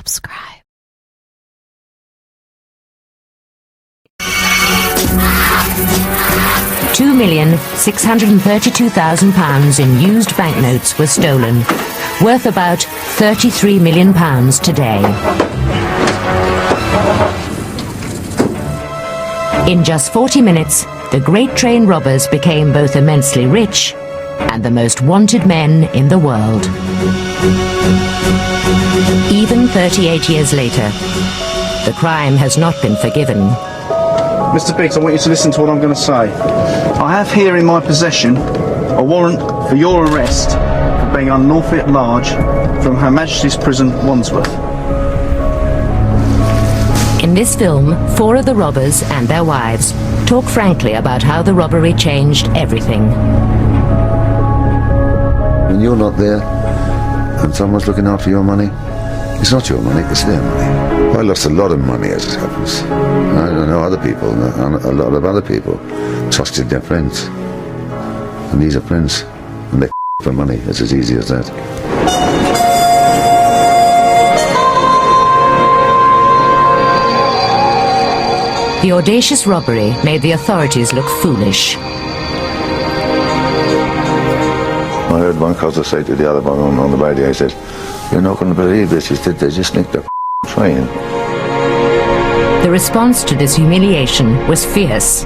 subscribe. £2,632,000 in used banknotes were stolen, worth about £33 million today. In just 40 minutes, the great train robbers became both immensely rich and the most wanted men in the world. Even 38 years later, the crime has not been forgiven. Mr. Biggs, I want you to listen to what I'm going to say. I have here in my possession a warrant for your arrest for being unlawfully at large from Her Majesty's Prison, Wandsworth. In this film, 4 of the robbers and their wives talk frankly about how the robbery changed everything. When you're not there and someone's looking after your money, it's not your money, it's their money. I lost a lot of money as it happens. I know other people, a lot of other people trusted their friends. And these are friends, and they for money. It's as easy as that. The audacious robbery made the authorities look foolish. I heard one cousin say to the other one on the radio, he said, "You're not going to believe this." He said, "They just nicked the train." The response to this humiliation was fierce.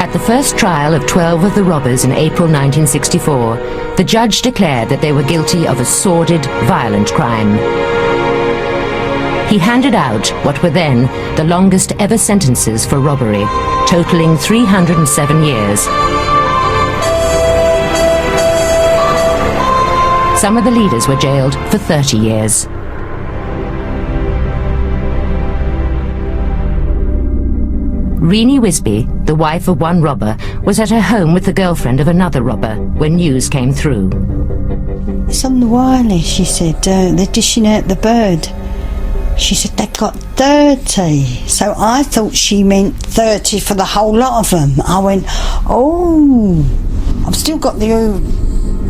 At the first trial of 12 of the robbers in April 1964, the judge declared that they were guilty of a sordid, violent crime. He handed out what were then the longest ever sentences for robbery, totaling 307 years. Some of the leaders were jailed for 30 years. Renee Wisby, the wife of one robber, was at her home with the girlfriend of another robber when news came through. "It's on the wireless," she said. "They're dishing out the bird." She said they got 30. So I thought she meant 30 for the whole lot of them. I went, oh, I've still got the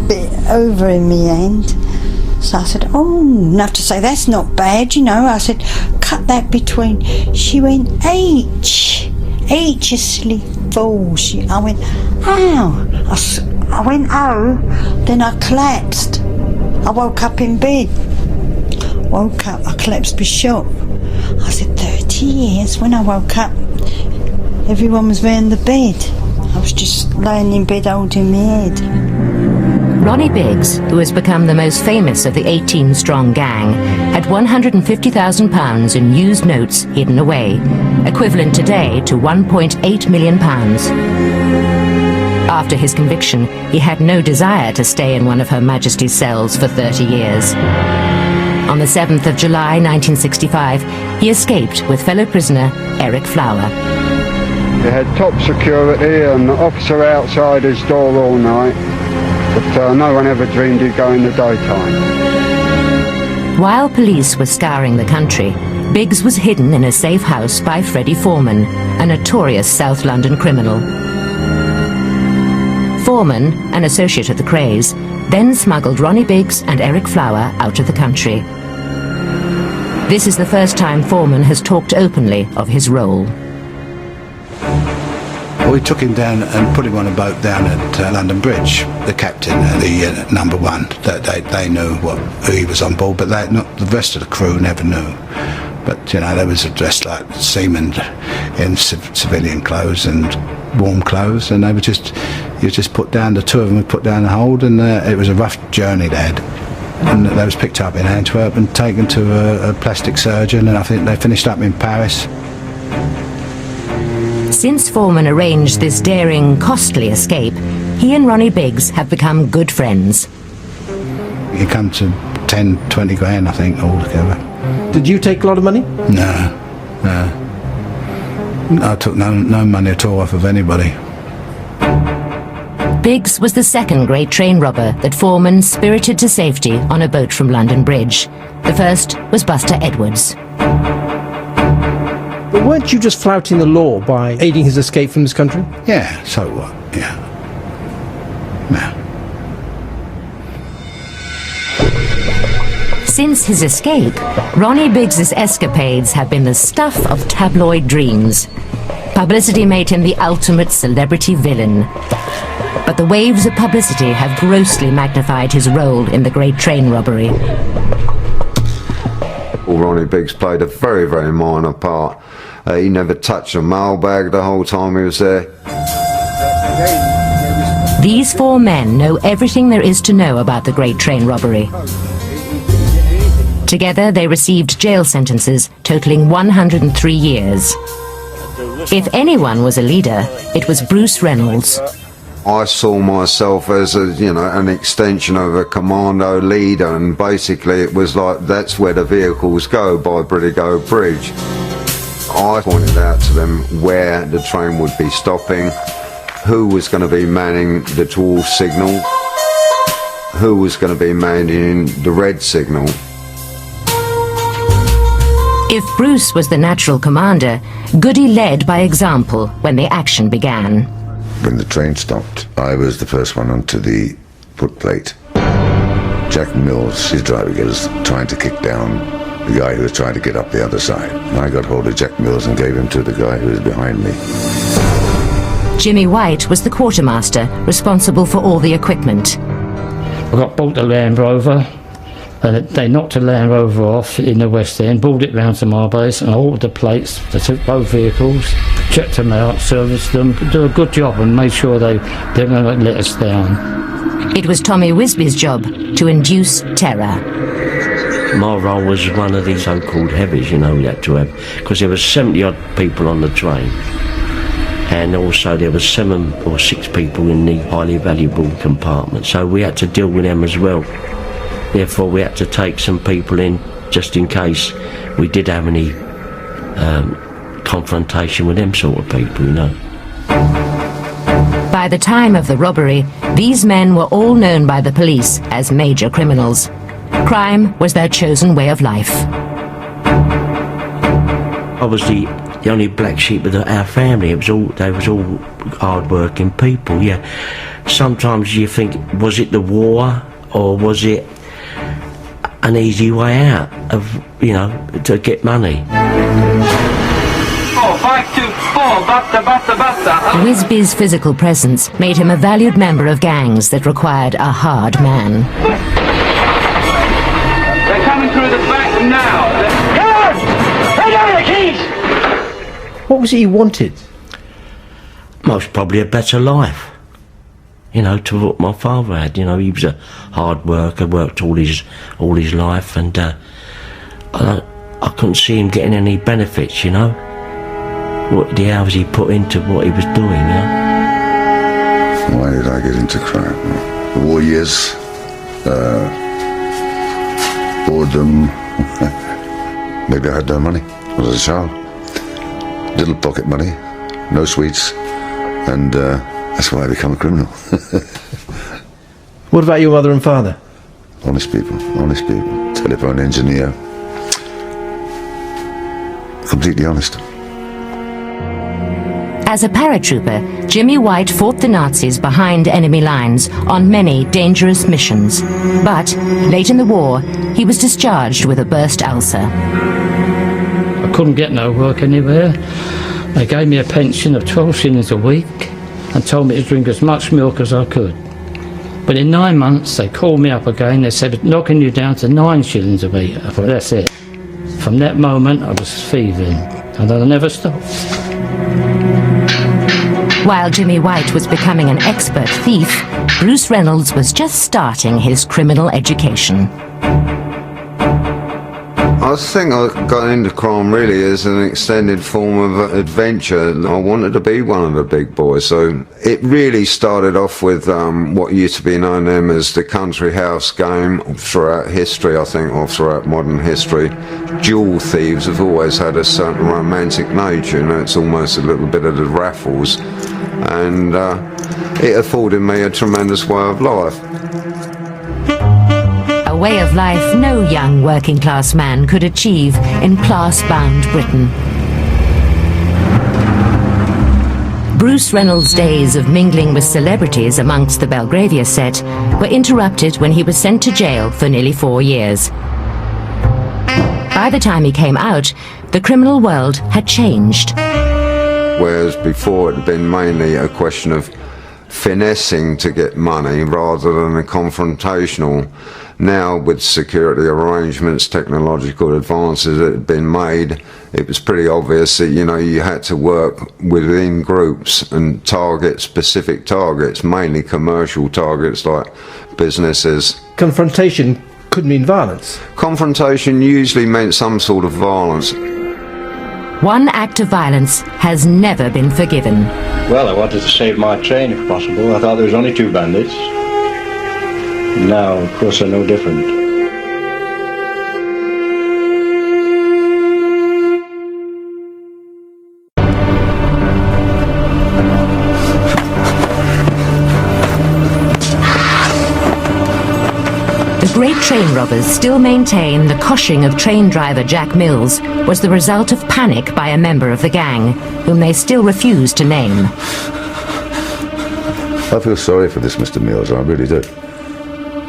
bit over in my hand. So I said, oh, enough to say that's not bad, you know. I said, cut that between. She went, H, you silly fool. I went, ow. I went, oh. Then I collapsed. I woke up in bed. Woke up, I collapsed with shock. I said, 30 years. When I woke up, everyone was round the bed. I was just laying in bed holding my head. Ronnie Biggs, who has become the most famous of the 18-strong gang, had £150,000 in used notes hidden away, equivalent today to £1.8 million. After his conviction, he had no desire to stay in one of Her Majesty's cells for 30 years. On the 7th of July 1965, he escaped with fellow prisoner Eric Flower. They had top security and the officer outside his door all night, but no one ever dreamed he'd go in the daytime. While police were scouring the country, Biggs was hidden in a safe house by Freddie Foreman, a notorious South London criminal. Foreman, an associate of the Krays, then smuggled Ronnie Biggs and Eric Flower out of the country. This is the first time Foreman has talked openly of his role. We took him down and put him on a boat down at London Bridge. The captain, the number one, they knew who he was on board, but the rest of the crew never knew. But, you know, they was dressed like seamen in civilian clothes and warm clothes, and they were just put down, the two of them were put down the hold, and it was a rough journey they had. And they was picked up in Antwerp and taken to a plastic surgeon, and I think they finished up in Paris. Since Foreman arranged this daring, costly escape, he and Ronnie Biggs have become good friends. It come to 10, 20 grand, I think, altogether. Did you take a lot of money? No. I took no money at all off of anybody. Biggs was the second great train robber that Foreman spirited to safety on a boat from London Bridge. The first was Buster Edwards. But weren't you just flouting the law by aiding his escape from this country? Yeah, so what? Yeah. Since his escape, Ronnie Biggs's escapades have been the stuff of tabloid dreams. Publicity made him the ultimate celebrity villain. But the waves of publicity have grossly magnified his role in the Great Train Robbery. Well, Ronnie Biggs played a very, very minor part. He never touched a mailbag the whole time he was there. These four men know everything there is to know about the Great Train Robbery. Together, they received jail sentences totaling 103 years. If anyone was a leader, it was Bruce Reynolds. I saw myself as an extension of a commando leader, and basically it was like, that's where the vehicles go, by Britigo Bridge. I pointed out to them where the train would be stopping, who was going to be manning the dwarf signal, who was going to be manning the red signal. If Bruce was the natural commander, Goody led by example when the action began. When the train stopped, I was the first one onto the footplate. Jack Mills, his driver, was trying to kick down the guy who was trying to get up the other side. And I got hold of Jack Mills and gave him to the guy who was behind me. Jimmy White was the quartermaster, responsible for all the equipment. I got bought the Land Rover, and they knocked the Land Rover off in the West End, brought it round to my base, and I ordered the plates. They took both vehicles, checked them out, serviced them, did a good job, and made sure they didn't let us down. It was Tommy Wisby's job to induce terror. My role was one of these so-called heavies, we had to have, because there was 70-odd people on the train, and also there was 7 or 6 people in the highly valuable compartment, so we had to deal with them as well. Therefore we had to take some people in just in case we did have any confrontation with them sort of people, By the time of the robbery, these men were all known by the police as major criminals. Crime was their chosen way of life. I was the only black sheep of our family. They was all hard-working people, yeah. Sometimes you think, was it the war, or was it an easy way out of, to get money? Wisby's physical presence made him a valued member of gangs that required a hard man. They're coming through the back now. Come on! Take out the keys! What was it he wanted? Most probably a better life. To what my father had. He was a hard worker, worked all his life, and I couldn't see him getting any benefits. What the hours he put into what he was doing. Why did I get into crime? The war years, boredom. Maybe I had no money. I was a child. Little pocket money, no sweets, and that's why I became a criminal. What about your mother and father? Honest people. Telephone engineer. Completely honest. As a paratrooper, Jimmy White fought the Nazis behind enemy lines on many dangerous missions. But, late in the war, he was discharged with a burst ulcer. I couldn't get no work anywhere. They gave me a pension of 12 shillings a week and told me to drink as much milk as I could. But in 9 months, they called me up again. They said, knocking you down to 9 shillings a week. I thought, that's it. From that moment, I was thieving, and I never stopped. While Jimmy White was becoming an expert thief, Bruce Reynolds was just starting his criminal education. I think I got into crime really as an extended form of adventure. I wanted to be one of the big boys, so it really started off with what used to be known then as the country house game. Throughout history, I think, or throughout modern history, jewel thieves have always had a certain romantic nature. It's almost a little bit of the Raffles, and it afforded me a tremendous way of life. A way of life no young working-class man could achieve in class-bound Britain. Bruce Reynolds' days of mingling with celebrities amongst the Belgravia set were interrupted when he was sent to jail for nearly 4 years. By the time he came out, the criminal world had changed. Whereas before it had been mainly a question of finessing to get money rather than a confrontational. Now, with security arrangements, technological advances that had been made, it was pretty obvious that, you know, you had to work within groups and target specific targets, mainly commercial targets like businesses. Confrontation could mean violence. Confrontation usually meant some sort of violence. One act of violence has never been forgiven. Well, I wanted to save my train if possible. I thought there was only 2 bandits. Now, of course, they're no different. The great train robbers still maintain the coshing of train driver Jack Mills was the result of panic by a member of the gang, whom they still refuse to name. I feel sorry for this Mr. Mills, I really do.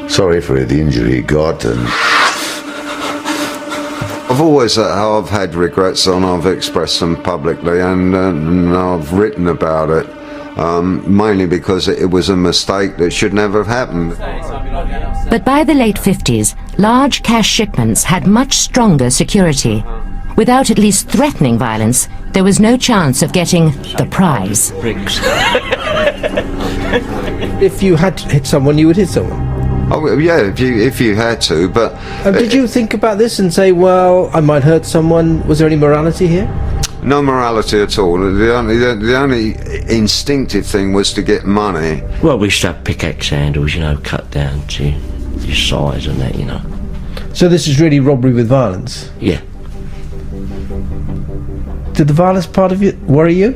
Sorry for the injury he got, and I've always I've had regrets, and I've expressed them publicly, and I've written about it, mainly because it was a mistake that should never have happened. But by the late 50s, large cash shipments had much stronger security. Without at least threatening violence, there was no chance of getting the prize. If you had to hit someone, you would hit someone. Oh yeah, if you had to, but did you think about this and say, well, I might hurt someone? Was there any morality here? No morality at all. The only instinctive thing was to get money. Well, we used to have pickaxe handles, you know, cut down to your size and that, you know. So this is really robbery with violence? Yeah. Did the violence part of it worry you?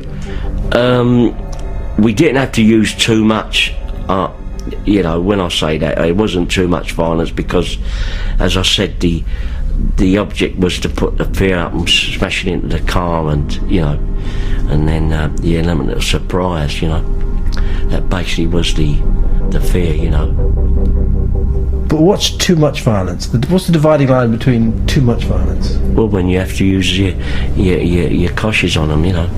We didn't have to use too much. You know, when I say that, it wasn't too much violence because, as I said, the object was to put the fear up and smash it into the car, and you know, and then the element of surprise, you know, that basically was the fear, you know. But what's too much violence? What's the dividing line between too much violence? Well, when you have to use your koshes on them, you know.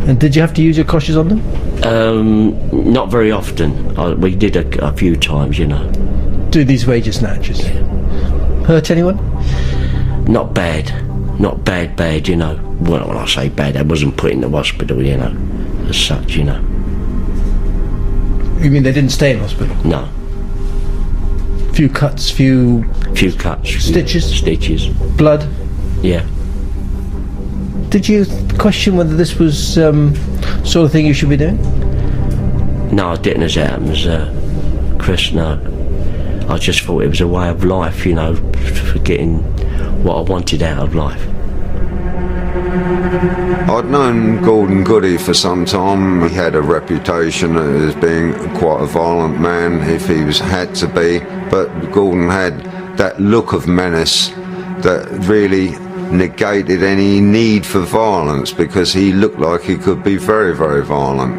And did you have to use your koshes on them? Not very often. We did a few times, you know. Do these wager snatches? Yeah. Hurt anyone? Not bad. Not bad, you know. Well, when I say bad, I wasn't put in the hospital, you know, as such, you know. You mean they didn't stay in hospital? No. Few cuts, few cuts. Stitches? Blood? Yeah. Did you question whether this was sort of thing you should be doing? No, I didn't as it happens, Chris, no. I just thought it was a way of life, you know, for getting what I wanted out of life. I'd known Gordon Goody for some time. He had a reputation as being quite a violent man if he had to be, but Gordon had that look of menace that really negated any need for violence, because he looked like he could be very, very violent.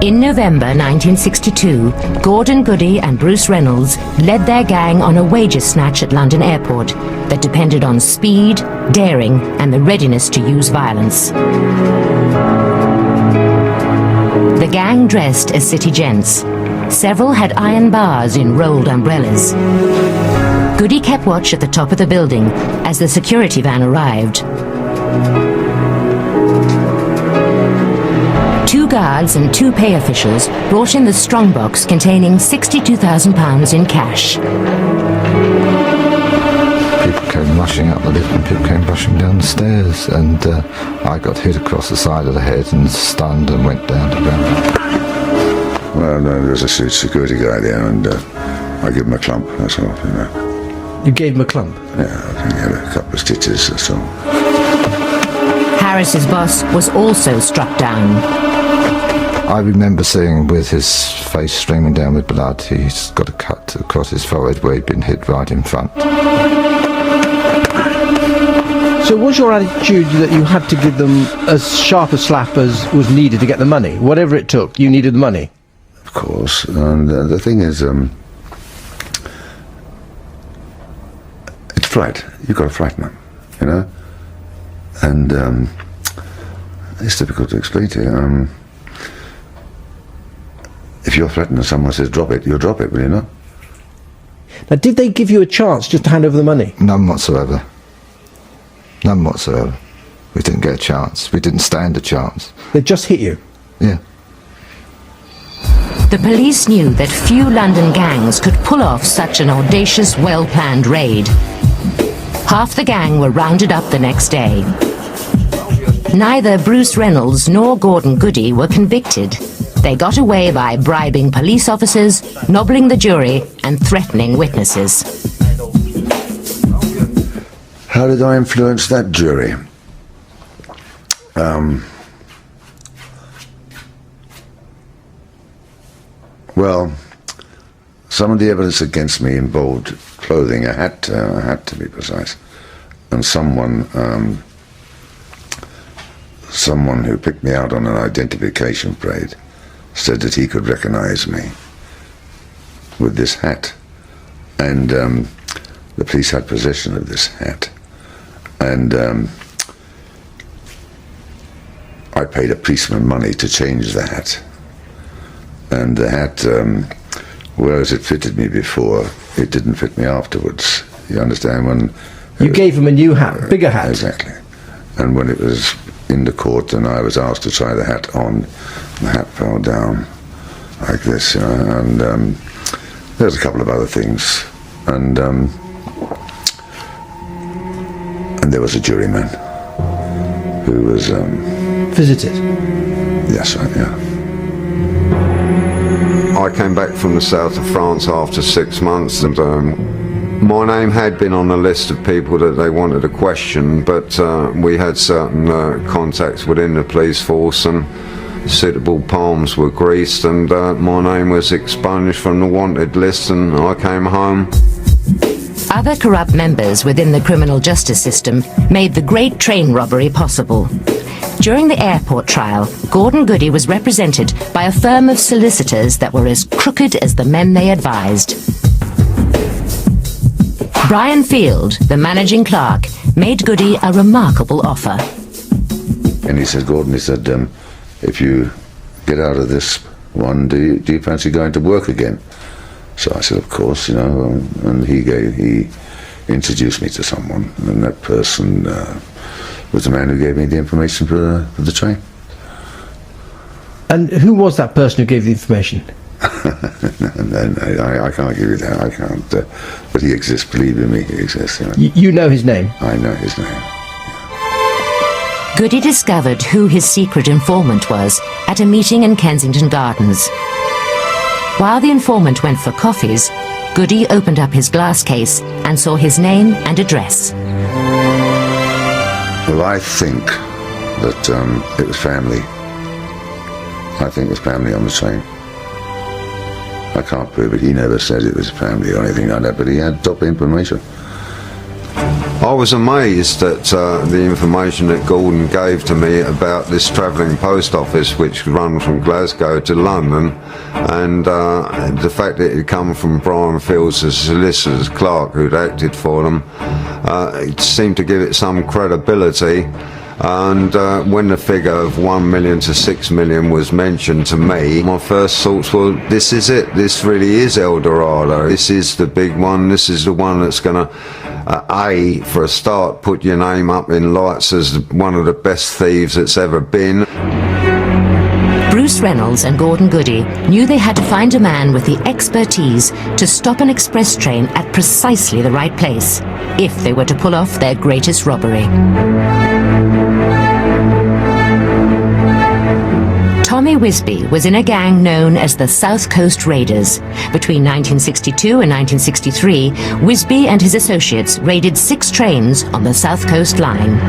In November 1962, Gordon Goody and Bruce Reynolds led their gang on a wager snatch at London Airport that depended on speed, daring, and the readiness to use violence. The gang dressed as city gents. Several had iron bars in rolled umbrellas. Goody kept watch at the top of the building as the security van arrived. 2 guards and 2 pay officials brought in the strongbox containing £62,000 in cash. People came rushing up the lift and people came rushing down the stairs, and I got hit across the side of the head and stunned and went down to ground. well, no, there was a security guy there, and I gave him a clump, that's all, you know. You gave him a clump? Yeah, I think he had a couple of stitches or so. Harris's boss was also struck down. I remember seeing with his face streaming down with blood, he's got a cut across his forehead where he'd been hit right in front. So was your attitude that you had to give them as sharp a slap as was needed to get the money? Whatever it took, you needed the money? Of course, and the thing is, fright. You've got to frighten them, you know. And it's difficult to explain to you. If you're threatened and someone says drop it, you'll drop it, will you not? Now, did they give you a chance just to hand over the money? None whatsoever. None whatsoever. We didn't get a chance. We didn't stand a chance. They just hit you? Yeah. The police knew that few London gangs could pull off such an audacious, well-planned raid. Half the gang were rounded up the next day. Neither Bruce Reynolds nor Gordon Goody were convicted. They got away by bribing police officers, nobbling the jury, and threatening witnesses. How did I influence that jury? Well, some of the evidence against me involved clothing, a hat to be precise, and someone who picked me out on an identification parade said that he could recognize me with this hat, and the police had possession of this hat, and I paid a policeman money to change the hat. And the hat, whereas it fitted me before, it didn't fit me afterwards. You understand? When you gave him a new hat, bigger hat. Exactly. And when it was in the court and I was asked to try the hat on, the hat fell down like this, you know. And there's a couple of other things. And there was a juryman who was visited. Yes, right, yeah. I came back from the south of France after 6 months, and my name had been on the list of people that they wanted to question, but we had certain contacts within the police force, and suitable palms were greased, and my name was expunged from the wanted list, and I came home. Other corrupt members within the criminal justice system made the great train robbery possible. During the airport trial, Gordon Goody was represented by a firm of solicitors that were as crooked as the men they advised. Brian Field, the managing clerk, made Goody a remarkable offer. And he said, Gordon, he said, if you get out of this one, do you fancy going to work again? So I said, of course, you know, and he introduced me to someone, and that person was the man who gave me the information for the train. And who was that person who gave the information? No, I can't give you that, I can't. But he exists, believe in me, he exists. You know, you know his name? I know his name. Goody discovered who his secret informant was at a meeting in Kensington Gardens. While the informant went for coffees, Goody opened up his glass case and saw his name and address. Well, I think that it was family. I think it was family on the train. I can't prove it. He never said it was family or anything like that, but he had top information. I was amazed at the information that Gordon gave to me about this travelling post office which run from Glasgow to London, and the fact that it had come from Brian Fields as solicitor's clerk who'd acted for them. It seemed to give it some credibility, and when the figure of 1 million to 6 million was mentioned to me, my first thoughts were, this is it, this really is El Dorado, this is the big one, this is the one that's going to for a start, put your name up in lights as one of the best thieves that's ever been. Bruce Reynolds and Gordon Goody knew they had to find a man with the expertise to stop an express train at precisely the right place, if they were to pull off their greatest robbery. Tommy Wisby was in a gang known as the South Coast Raiders. Between 1962 and 1963, Wisby and his associates raided 6 trains on the South Coast line.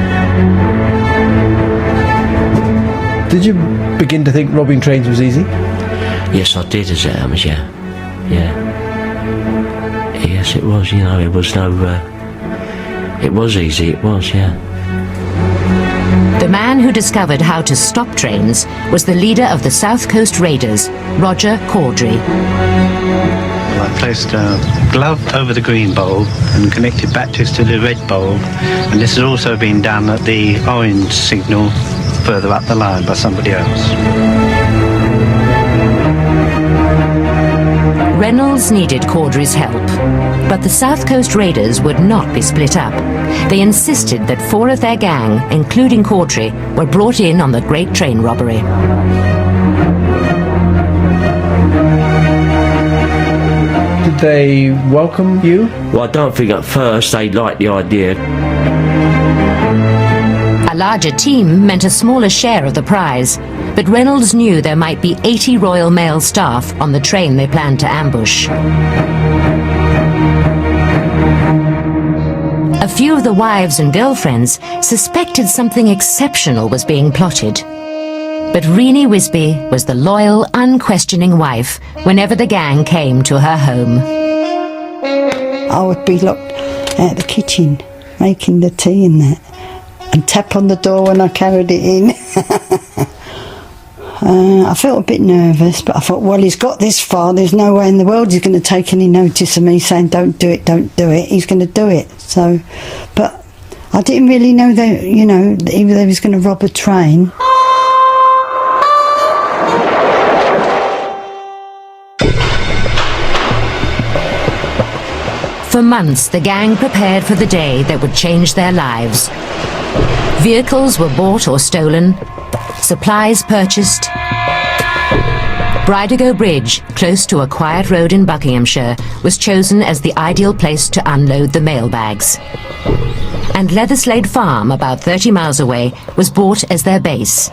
Did you begin to think robbing trains was easy? Yes, I did as it happens, yeah. Yes, it was, you know, it was no... it was easy, it was, yeah. The man who discovered how to stop trains was the leader of the South Coast Raiders, Roger Caudry. I placed a glove over the green bulb and connected batteries to the red bulb, and this has also been done at the orange signal further up the line by somebody else. Reynolds needed Caudry's help, but the South Coast Raiders would not be split up. They insisted that 4 of their gang, including Caudry, were brought in on the Great Train Robbery. Did they welcome you? Well, I don't think at first they liked the idea. A larger team meant a smaller share of the prize, but Reynolds knew there might be 80 Royal Mail staff on the train they planned to ambush. A few of the wives and girlfriends suspected something exceptional was being plotted. But Renee Wisby was the loyal, unquestioning wife whenever the gang came to her home. I would be locked out the kitchen, making the tea and that, and tap on the door when I carried it in. I felt a bit nervous, but I thought, well, he's got this far, there's no way in the world he's going to take any notice of me saying, don't do it, don't do it. He's going to do it. So, but I didn't really know that, you know, that he was going to rob a train. For months, the gang prepared for the day that would change their lives. Vehicles were bought or stolen, supplies purchased. Bridego Bridge, close to a quiet road in Buckinghamshire, was chosen as the ideal place to unload the mailbags. And Leatherslade Farm, about 30 miles away, was bought as their base.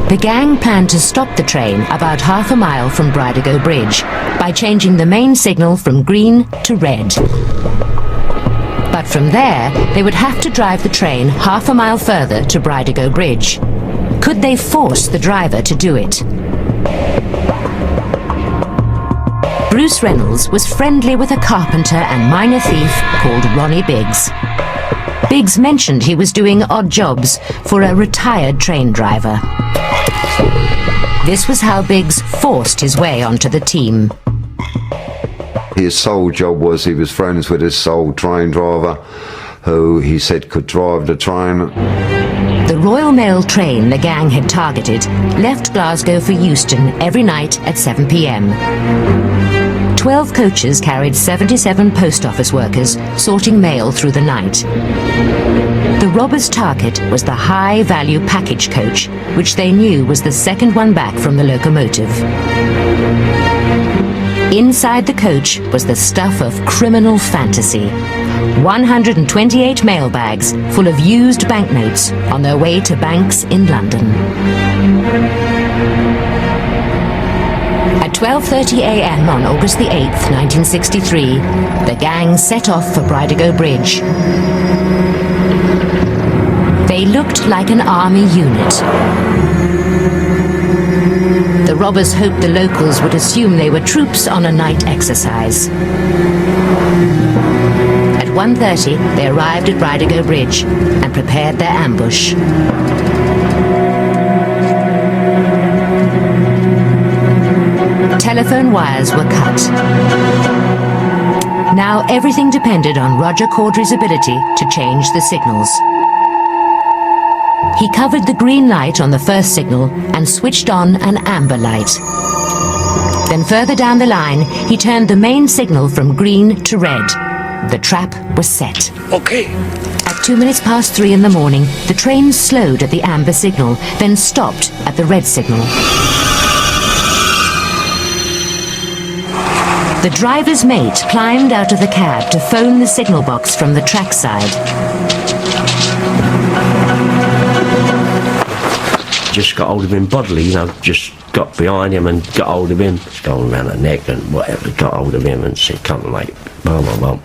The gang planned to stop the train about half a mile from Bridego Bridge by changing the main signal from green to red. But from there, they would have to drive the train half a mile further to Bridego Bridge. Could they force the driver to do it? Bruce Reynolds was friendly with a carpenter and minor thief called Ronnie Biggs. Biggs mentioned he was doing odd jobs for a retired train driver. This was how Biggs forced his way onto the team. His sole job was he was friends with his sole train driver, who he said could drive the train. The Royal Mail train the gang had targeted left Glasgow for Euston every night at 7 p.m. 12 coaches carried 77 post office workers sorting mail through the night. The robbers' target was the high-value package coach, which they knew was the second one back from the locomotive. Inside the coach was the stuff of criminal fantasy. 128 mailbags full of used banknotes on their way to banks in London. At 12:30 a.m. on August the 8th, 1963, the gang set off for Bridego Bridge. They looked like an army unit. The robbers hoped the locals would assume they were troops on a night exercise. At 1:30, they arrived at Bridego Bridge and prepared their ambush. Telephone wires were cut. Now everything depended on Roger Caudry's ability to change the signals. He covered the green light on the first signal and switched on an amber light. Then further down the line, he turned the main signal from green to red. The trap was set. Okay. At 3:02 in the morning, the train slowed at the amber signal, then stopped at the red signal. The driver's mate climbed out of the cab to phone the signal box from the trackside. Just got hold of him bodily, you know, just got behind him and got hold of him, going around the neck and whatever, got hold of him and said, come on, mate, bum, bum, bum.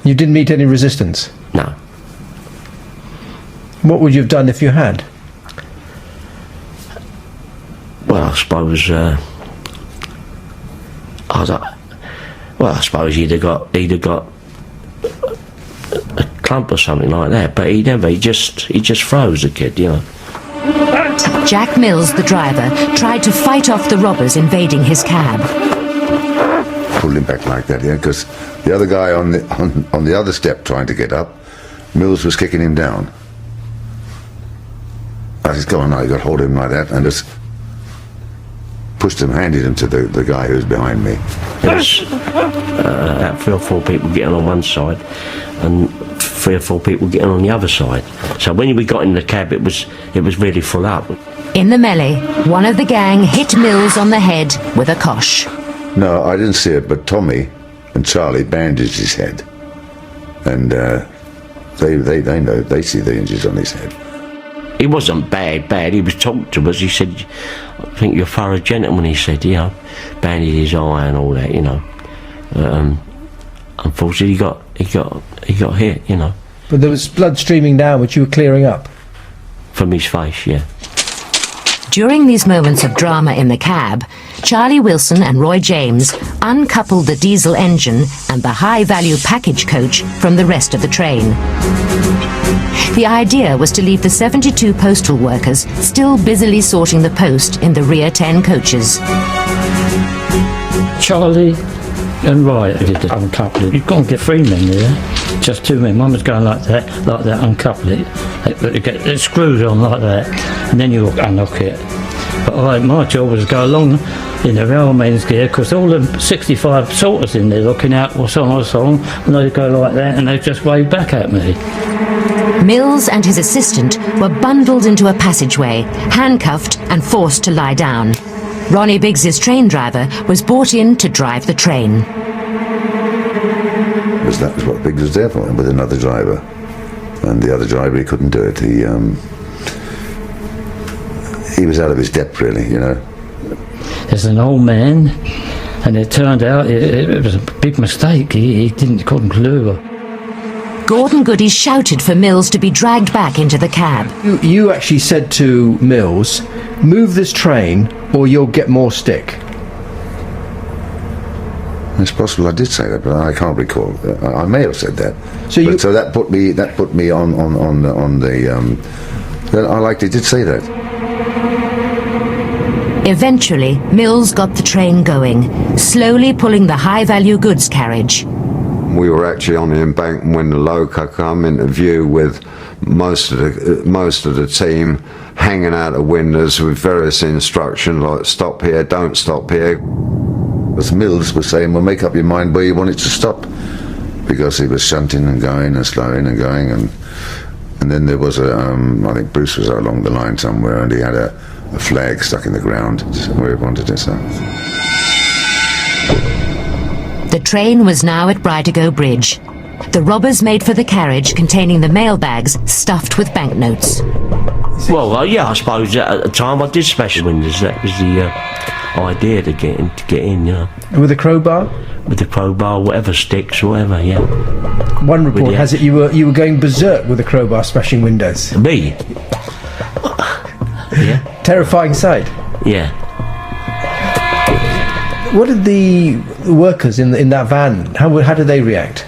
You didn't meet any resistance? No. What would you have done if you had? Well, I suppose, I suppose he'd have got a clump or something like that, but he just froze the kid, you know. Jack Mills, the driver, tried to fight off the robbers invading his cab. pulled him back like that, yeah, because the other guy on the other step trying to get up, Mills was kicking him down. I said, "Go on now, you got to hold him like that," and just pushed him, handed him to the guy who was behind me. There was 3 or 4 people getting on one side and 3 or 4 people getting on the other side. So when we got in the cab, it was really full up. In the melee, one of the gang hit Mills on the head with a kosh. No, I didn't see it, but Tommy and Charlie bandaged his head, and they know, they see the injuries on his head. He wasn't bad. He was talking to us. He said, "I think you're a thorough gentleman," he said, you know, bandaged his eye and all that, you know. Unfortunately, he got hit, you know. But there was blood streaming down, which you were clearing up? From his face, yeah. During these moments of drama in the cab, Charlie Wilson and Roy James uncoupled the diesel engine and the high-value package coach from the rest of the train. The idea was to leave the 72 postal workers still busily sorting the post in the rear 10 coaches. Charlie and Roy did the uncoupling. You can't get 3 men there, just 2 men. One was going like that, uncouple it. It screws on like that, and then you unlock it. But my job was to go along in the railman's gear, because all the 65 sorters in there looking out what's on, and they'd go like that, and they'd just wave back at me. Mills and his assistant were bundled into a passageway, handcuffed and forced to lie down. Ronnie Biggs's train driver was brought in to drive the train. Because that was what Biggs was there for, with another driver. And the other driver, he couldn't do it. He was out of his depth, really, you know. There's an old man, and it turned out it was a big mistake. He couldn't clue. Gordon Goody shouted for Mills to be dragged back into the cab. You actually said to Mills, "Move this train or you'll get more stick." It's possible I did say that, but I can't recall. I may have said that. So that put me on the. I liked it. Did say that. Eventually, Mills got the train going, slowly pulling the high-value goods carriage. We were actually on the embankment when the loco come into view, with most of the team hanging out of windows with various instructions like "stop here, don't stop here." As Mills was saying, "Well, make up your mind where you want it to stop," because he was shunting and going and slowing and going, and then there was I think Bruce was along the line somewhere, and he had a flag stuck in the ground where he wanted it. So. The train was now at Bridego Bridge. The robbers made for the carriage containing the mail bags stuffed with banknotes. Well, yeah, I suppose at the time I did smash the windows. That was the idea, to get in, you know. And with a crowbar? With a crowbar, whatever, sticks, whatever, yeah. One report has it you were going berserk with a crowbar, smashing windows. Me? Yeah. Terrifying sight. Yeah. What did the workers in that van, how did they react?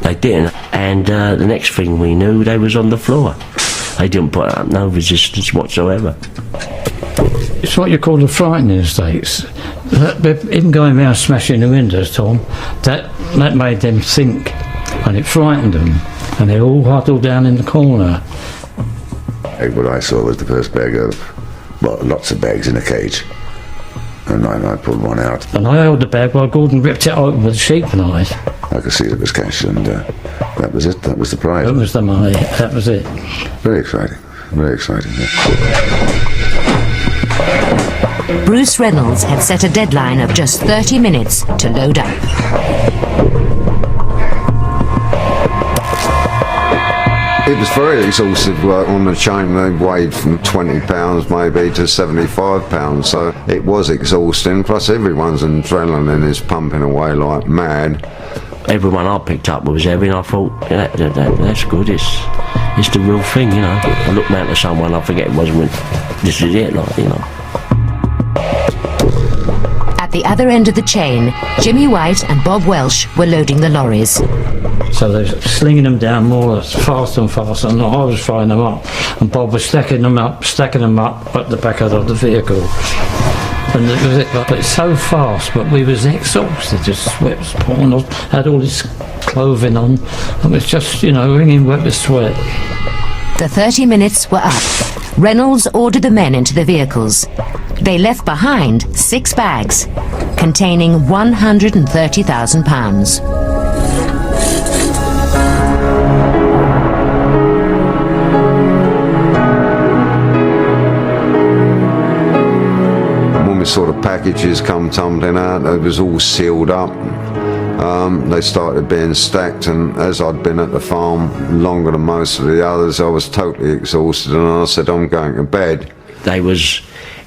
They didn't, and the next thing we knew, they was on the floor. They didn't put up no resistance whatsoever. It's what you call the frightening states. Him going around smashing the windows, Tom, that made them think, and it frightened them, and they all huddled down in the corner. What I saw was the first bag of, well, lots of bags in a cage. And I pulled one out. And I held the bag while Gordon ripped it open with a sheep knife. I could see it was cash, and that was it. That was the prize. That was the money. That was it. Very exciting. Very exciting. Yeah. Bruce Reynolds had set a deadline of just 30 minutes to load up. It was very exhaustive work on the chain. They weighed from £20 maybe to £75, so it was exhausting. Plus everyone's adrenaline is pumping away like mad. Everyone I picked up was heavy, and I thought, yeah, that's good. It's the real thing, you know. I looked round to someone, I forget it was, when this is it, like, you know. At the other end of the chain, Jimmy White and Bob Welsh were loading the lorries. So they were slinging them down more faster and faster, and I was throwing them up, and Bob was stacking them up at the back of the vehicle. And but it's so fast, but we was exhausted, just sweat was pouring off, had all this clothing on, and it was just, wringing wet with sweat. The 30 minutes were up. Reynolds ordered the men into the vehicles. They left behind 6 bags containing £130,000. When we saw the packages come tumbling out, it was all sealed up. They started being stacked, and as I'd been at the farm longer than most of the others, I was totally exhausted, and I said, I'm going to bed. They was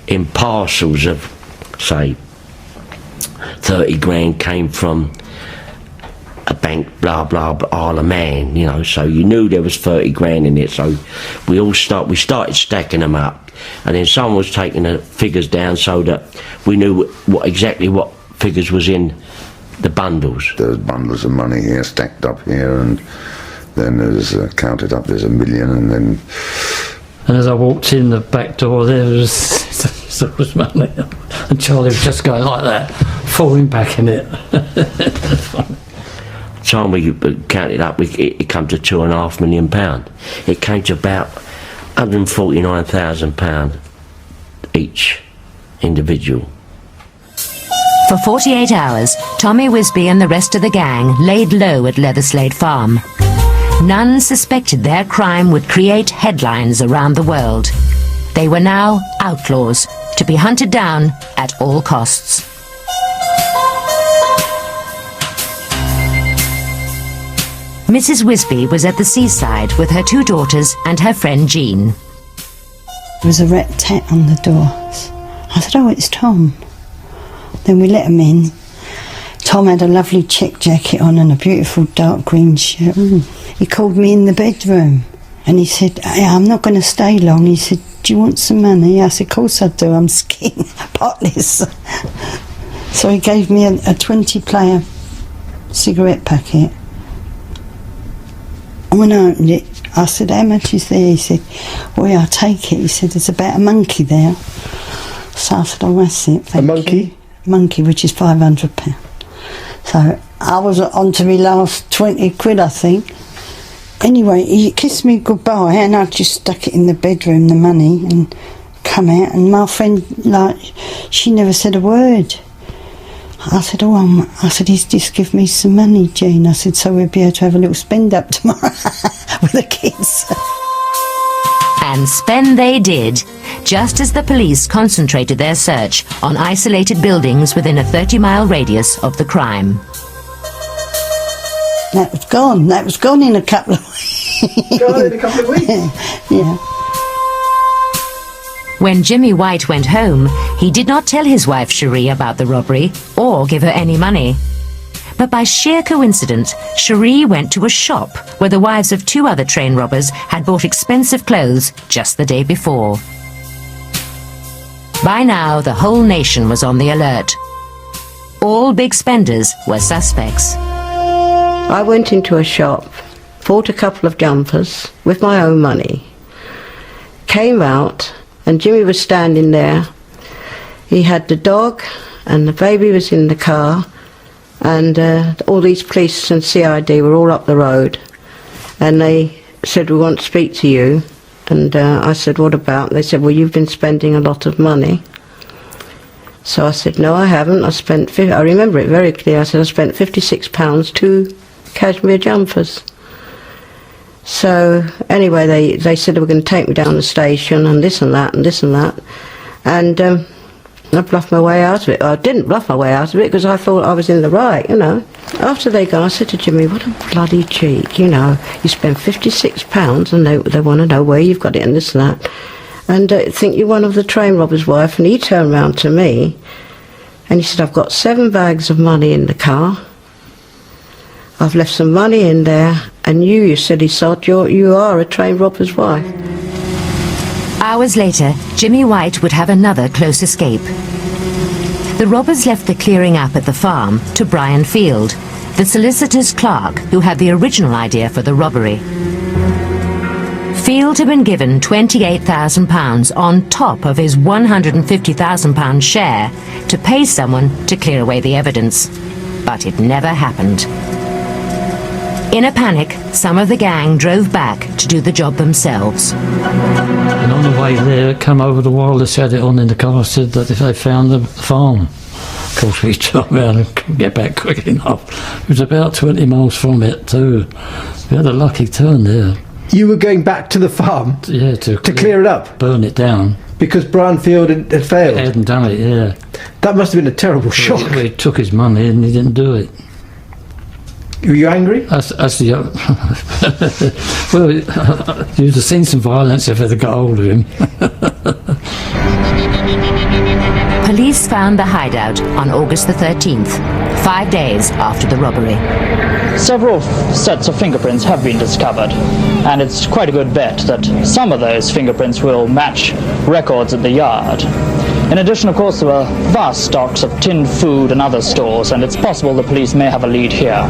in parcels of, say, 30 grand came from a bank, blah, blah, blah, Isle of Man, so you knew there was 30 grand in it, so we started stacking them up, and then someone was taking the figures down so that we knew exactly what figures was in the bundles. There's bundles of money here stacked up here, and then there's counted up, there's $1 million, and then... And as I walked in the back door, there was money, and Charlie was just going like that, falling back in it. Time we counted up, it came to £2.5 million. It came to about £149,000 each individual. For 48 hours, Tommy Wisby and the rest of the gang laid low at Leatherslade Farm. None suspected their crime would create headlines around the world. They were now outlaws, to be hunted down at all costs. Mrs. Wisby was at the seaside with her 2 daughters and her friend Jean. There was a red tat on the door. I said, oh, it's Tom. Then we let him in. Tom had a lovely check jacket on and a beautiful dark green shirt. He called me in the bedroom and he said, hey, I'm not going to stay long. He said, do you want some money? I said, of course I do, I'm skin potless. So he gave me a 20-player cigarette packet. And when I opened it, I said, how much is there? He said, well, yeah, I'll take it. He said, there's about a monkey there. So I said, oh, that's it, thank A monkey? you. Monkey, which is £500. So I was on to my last 20 quid, I think. Anyway, he kissed me goodbye, and I just stuck it in the bedroom, the money, and come out. And my friend, she never said a word. I said, I said, he's just give me some money, Jean. I said, so we'll be able to have a little spend up tomorrow with the kids. And spend they did, just as the police concentrated their search on isolated buildings within a 30-mile radius of the crime. That was gone. That was gone in a couple of weeks. Gone in a couple of weeks? Yeah. When Jimmy White went home, he did not tell his wife Cherie about the robbery or give her any money. But by sheer coincidence, Cherie went to a shop where the wives of 2 other train robbers had bought expensive clothes just the day before. By now, the whole nation was on the alert. All big spenders were suspects. I went into a shop, bought a couple of jumpers with my own money, came out, and Jimmy was standing there. He had the dog, and the baby was in the car, and all these police and CID were all up the road, and they said, we want to speak to you. And I said, what about? They said, well, you've been spending a lot of money. So I said, no, I haven't. I remember it very clear. I said, I spent £56, 2 cashmere jumpers. So anyway, they said they were going to take me down the station and this and that and this and that. And I bluffed my way out of it. I didn't bluff my way out of it because I thought I was in the right, After they gone, I said to Jimmy, what a bloody cheek, you spend £56 and they want to know where you've got it and this and that. And think you're one of the train robber's wife. And he turned round to me and he said, I've got 7 bags of money in the car. I've left some money in there, and you said, he thought you are a train robber's wife. Hours later, Jimmy White would have another close escape. The robbers left the clearing up at the farm to Brian Field, the solicitor's clerk who had the original idea for the robbery. Field had been given £28,000 on top of his £150,000 share to pay someone to clear away the evidence. But it never happened. In a panic, some of the gang drove back to do the job themselves. And on the way there, it came over the wall, they said it on in the car, said that if they found the farm. Of course, we turned around and couldn't get back quick enough. It was about 20 miles from it, too. We had a lucky turn there. You were going back to the farm? Yeah, to clear it up? Burn it down. Because Brian Field had failed? He hadn't done it, yeah. That must have been a terrible shock. He took his money and he didn't do it. Were you angry? Well, you'd have seen some violence if they'd got hold of him. Police found the hideout on August the 13th, 5 days after the robbery. Several sets of fingerprints have been discovered, and it's quite a good bet that some of those fingerprints will match records at the yard. In addition, of course, there were vast stocks of tinned food and other stores, and it's possible the police may have a lead here.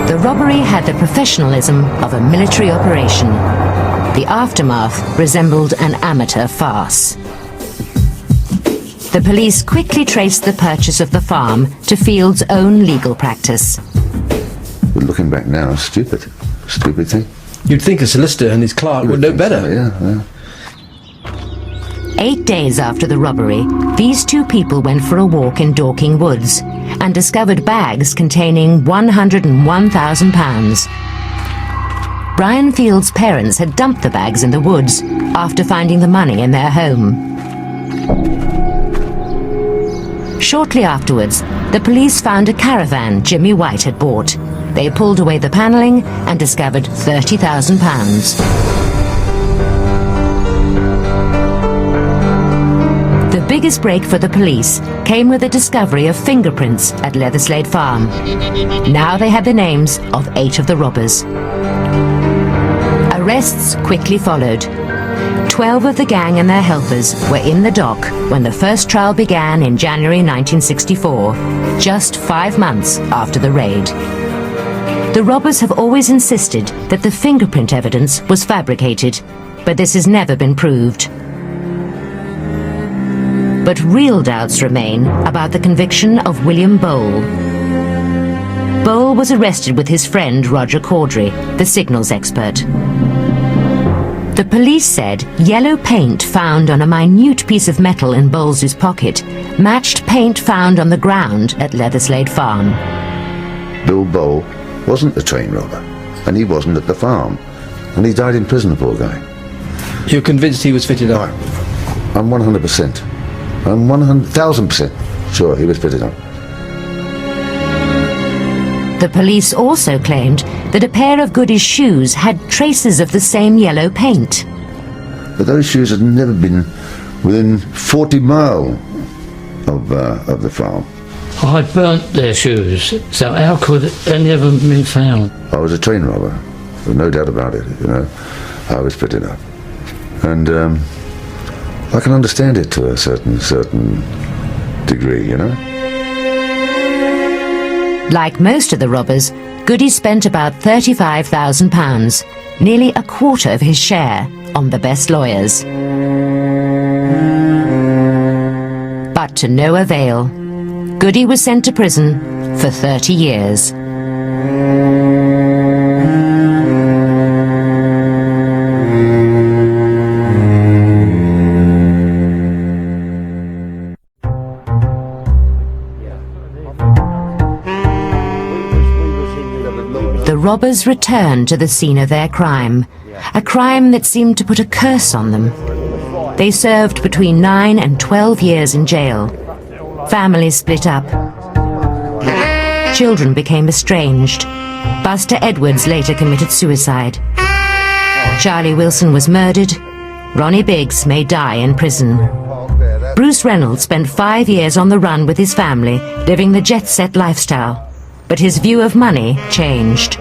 The robbery had the professionalism of a military operation. The aftermath resembled an amateur farce. The police quickly traced the purchase of the farm to Field's own legal practice. But looking back now, stupid thing. You'd think a solicitor and his clerk would know better. So, yeah. 8 days after the robbery, these two people went for a walk in Dorking Woods and discovered bags containing £101,000. Brian Field's parents had dumped the bags in the woods after finding the money in their home. Shortly afterwards, the police found a caravan Jimmy White had bought. They pulled away the panelling and discovered £30,000. The biggest break for the police came with the discovery of fingerprints at Leatherslade Farm. Now they had the names of 8 of the robbers. Arrests quickly followed. 12 of the gang and their helpers were in the dock when the first trial began in January 1964, just 5 months after the raid. The robbers have always insisted that the fingerprint evidence was fabricated, but this has never been proved. But real doubts remain about the conviction of William Bowl. Bowl was arrested with his friend Roger Caudry, the signals expert. The police said yellow paint found on a minute piece of metal in Bowles' pocket matched paint found on the ground at Leatherslade Farm. Bill Bowl wasn't the train robber, and he wasn't at the farm, and he died in prison, the poor guy. You're convinced he was fitted up? I'm 100%. I'm 100,000% sure he was fitted up. The police also claimed that a pair of Goody's shoes had traces of the same yellow paint. But those shoes had never been within 40 miles of the farm. I burnt their shoes, so how could any of them be found? I was a train robber, there's no doubt about it, you know. I was fitted up. And I can understand it to a certain degree, you know. Like most of the robbers, Goody spent about £35,000, nearly a quarter of his share, on the best lawyers. But to no avail. Goody was sent to prison for 30 years. The robbers returned to the scene of their crime, a crime that seemed to put a curse on them. They served between 9 and 12 years in jail. Families split up. Children became estranged. Buster Edwards later committed suicide. Charlie Wilson was murdered. Ronnie Biggs may die in prison. Bruce Reynolds spent 5 years on the run with his family, living the jet-set lifestyle. But his view of money changed.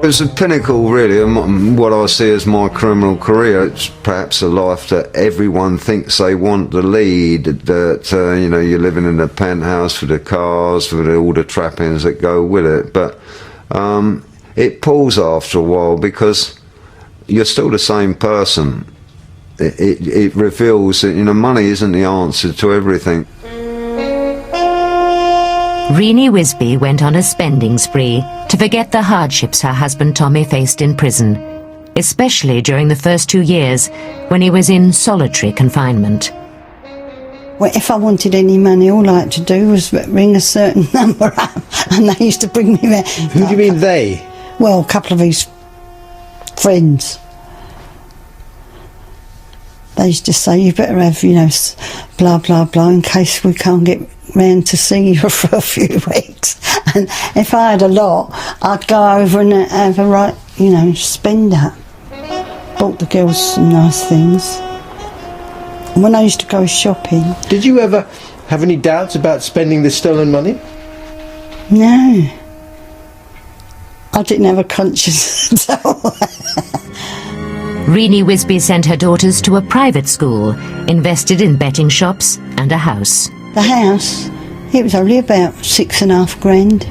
It was a pinnacle, really, and what I see as my criminal career. It's perhaps a life that everyone thinks they want to lead, that, you know, you're living in a penthouse with the cars, with all the trappings that go with it. But it pulls after a while because you're still the same person. It reveals that, you know, money isn't the answer to everything. Renee Wisby went on a spending spree to forget the hardships her husband Tommy faced in prison, especially during the first 2 years when he was in solitary confinement. Well, if I wanted any money, all I had to do was ring a certain number up, and they used to bring me there. Who do you mean they? Well, a couple of his friends. They used to say, you better have, you know, blah, blah, blah, in case we can't get round to see you for a few weeks. And if I had a lot, I'd go over and have a right, you know, spend that. Bought the girls some nice things. And when I used to go shopping... Did you ever have any doubts about spending the stolen money? No. I didn't have a conscience at all. Renee Wisby sent her daughters to a private school, invested in betting shops and a house. The house, it was only about $6.5 grand.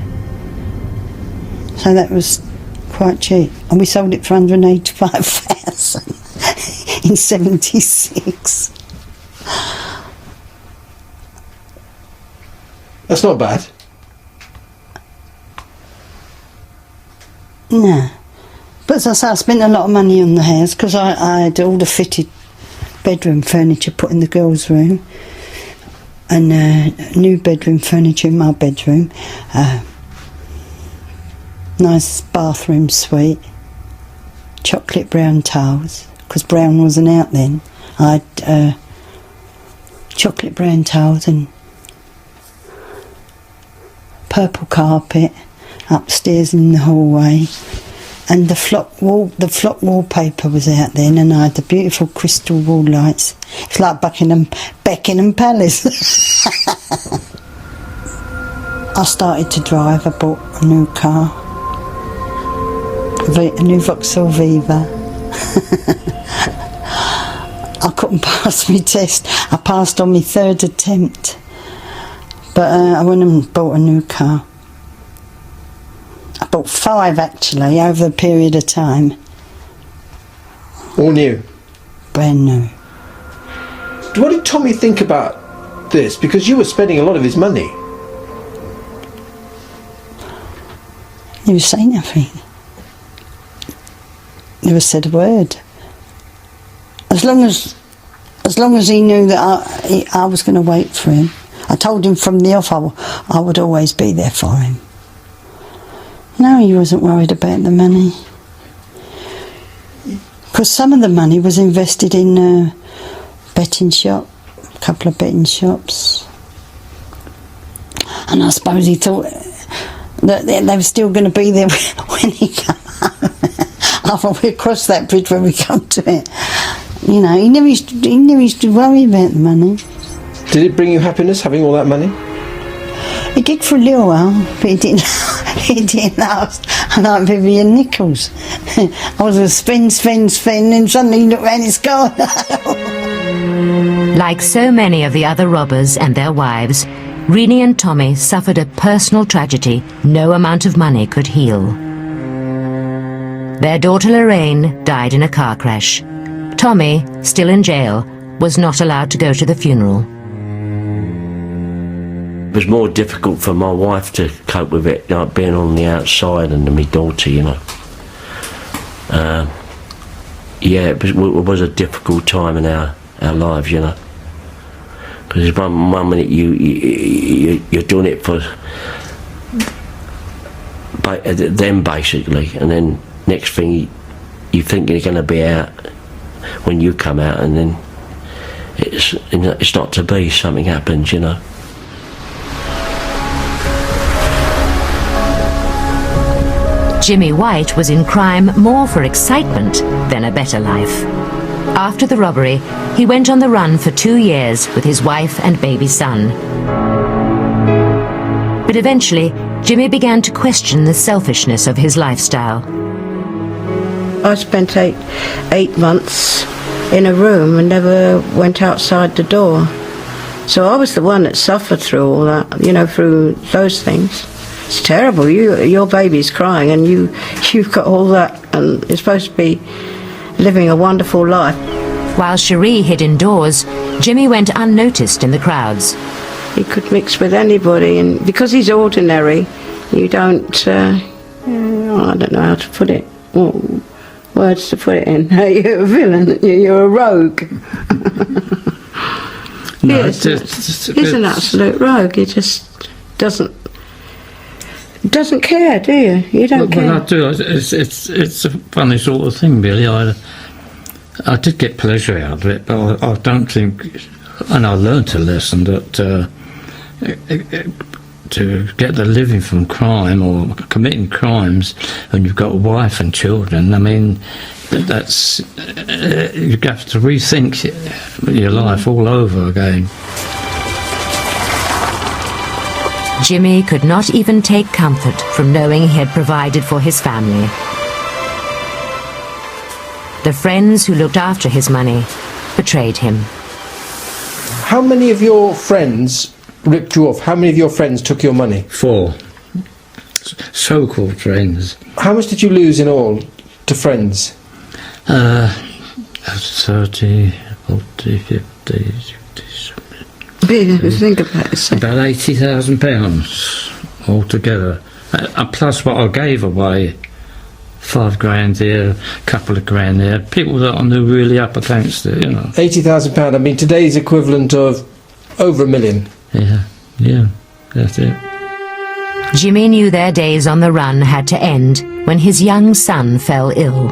So that was quite cheap. And we sold it for $185,000 in '76. That's not bad. No. But as I say, I spent a lot of money on the house because I had all the fitted bedroom furniture put in the girls' room, and new bedroom furniture in my bedroom, nice bathroom suite, chocolate brown tiles, because brown wasn't out then. I had chocolate brown tiles and purple carpet upstairs in the hallway. And the flock wallpaper was out then, and I had the beautiful crystal wall lights. It's like Buckingham Palace. I started to drive. I bought a new car, a new Vauxhall Viva. I couldn't pass my test. I passed on my 3rd attempt, but I went and bought a new car. I bought 5 actually over a period of time. All new? Brand new. What did Tommy think about this? Because you were spending a lot of his money. He never said nothing. Never said a word. As long as he knew that I was going to wait for him. I told him from the off I would always be there for him. No, he wasn't worried about the money. Because some of the money was invested in a betting shop, a couple of betting shops. And I suppose he thought that they were still going to be there when he came home. After we crossed that bridge when we come to it. You know, he never used to worry about the money. Did it bring you happiness, having all that money? It did for a little while, but it didn't last. I like Vivian Nichols. I was a spend, and suddenly you look round, it's gone. Like so many of the other robbers and their wives, Renee and Tommy suffered a personal tragedy no amount of money could heal. Their daughter Lorraine died in a car crash. Tommy, still in jail, was not allowed to go to the funeral. It was more difficult for my wife to cope with it, like being on the outside, and my daughter, you know. Yeah, it was a difficult time in our lives, you know. Because one minute you're doing it for them basically, and then next thing you think you're going to be out when you come out, and then it's not to be. Something happens, you know. Jimmy White was in crime more for excitement than a better life. After the robbery, he went on the run for 2 years with his wife and baby son. But eventually, Jimmy began to question the selfishness of his lifestyle. I spent eight months in a room and never went outside the door. So I was the one that suffered through all that, you know, through those things. It's terrible. Your baby's crying and you've got all that, and it's supposed to be living a wonderful life. While Cherie hid indoors, Jimmy went unnoticed in the crowds. He could mix with anybody, and because he's ordinary, you don't, I don't know how to put it, what words to put it in. You're a villain, you're a rogue. No, yes, he's an absolute rogue. He just doesn't care, do you? You don't care. Well, I do. It's a funny sort of thing, really. I did get pleasure out of it, but I don't think, and I learnt a lesson that to get the living from crime or committing crimes when you've got a wife and children, I mean, that's you have to rethink your life all over again. Jimmy could not even take comfort from knowing he had provided for his family. The friends who looked after his money betrayed him. How many of your friends ripped you off? How many of your friends took your money? 4 so-called friends. How much did you lose in all to friends? 30, 40, 50, 60, think about it. about £80,000 altogether. Plus what I gave away, £5,000 here, a couple of grand there. People that I knew really up against it, you know. £80,000. I mean, today's equivalent of over £1 million. Yeah, that's it. Jimmy knew their days on the run had to end when his young son fell ill.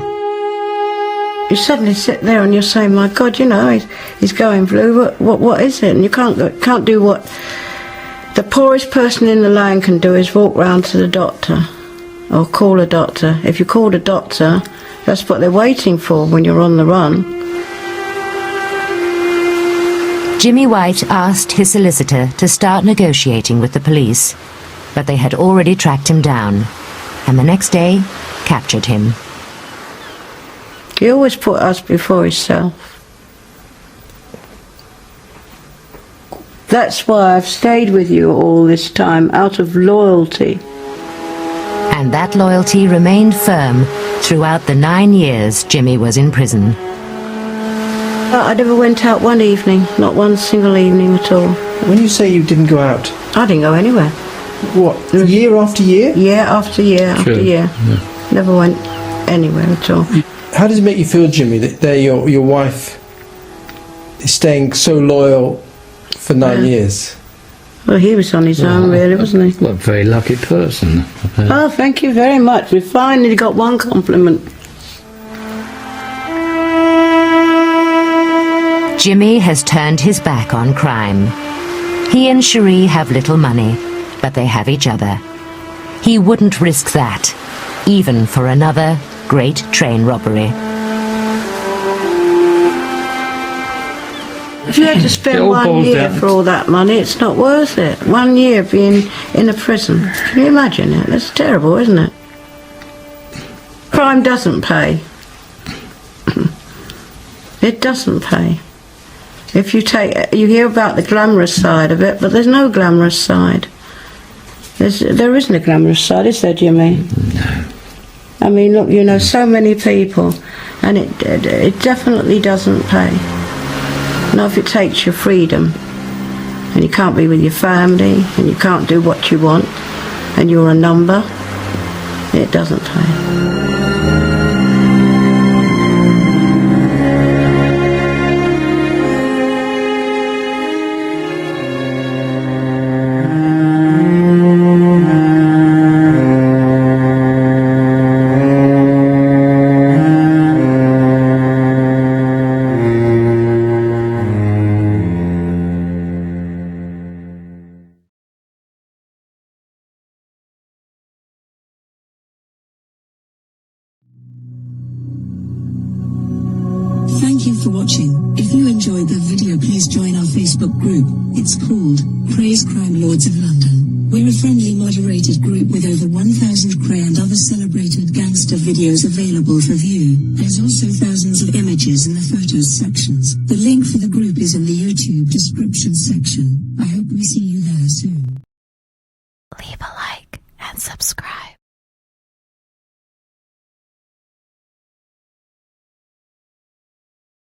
You suddenly sit there and you're saying, my God, you know, he's going blue, what is it? And you can't do what the poorest person in the land can do, is walk round to the doctor or call a doctor. If you call a doctor, that's what they're waiting for when you're on the run. Jimmy White asked his solicitor to start negotiating with the police, but they had already tracked him down, and the next day captured him. He always put us before himself. That's why I've stayed with you all this time, out of loyalty. And that loyalty remained firm throughout the 9 years Jimmy was in prison. I never went out one evening, not one single evening at all. When you say you didn't go out? I didn't go anywhere. What, year after year? Year after year after year. Yeah. Never went anywhere at all. How does it make you feel, Jimmy, that your wife is staying so loyal for 9 years? Well, he was on his own, really, wasn't he? What a very lucky person. Oh, thank you very much. We finally got one compliment. Jimmy has turned his back on crime. He and Cherie have little money, but they have each other. He wouldn't risk that, even for another great train robbery. If you had to spend 1 year for all that money, it's not worth it. 1 year being in a prison. Can you imagine it? That's terrible, isn't it? Crime doesn't pay. It doesn't pay. If you hear about the glamorous side of it, but there's no glamorous side. There isn't a glamorous side, is there, Jimmy? No. I mean, look, you know so many people, and it definitely doesn't pay. Now, if it takes your freedom, and you can't be with your family, and you can't do what you want, and you're a number, it doesn't pay. Thank you for watching. If you enjoyed the video, please join our Facebook group. It's called Krays Crime Lords of London. We're a friendly moderated group with over 1,000 Kray and other celebrated gangster videos available for view. There's also thousands of images in the photos sections. The link for the group is in the YouTube description section. I hope we see you there soon. Leave a like and subscribe.